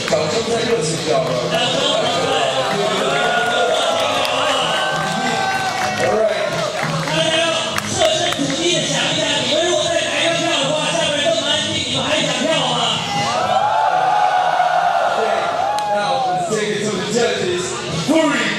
掌声太热情了。大家设身处地的想一下，你们如果在台上跳的话，下面人这么安静，你们还想跳吗？ Okay, now let's take it to the judges. 3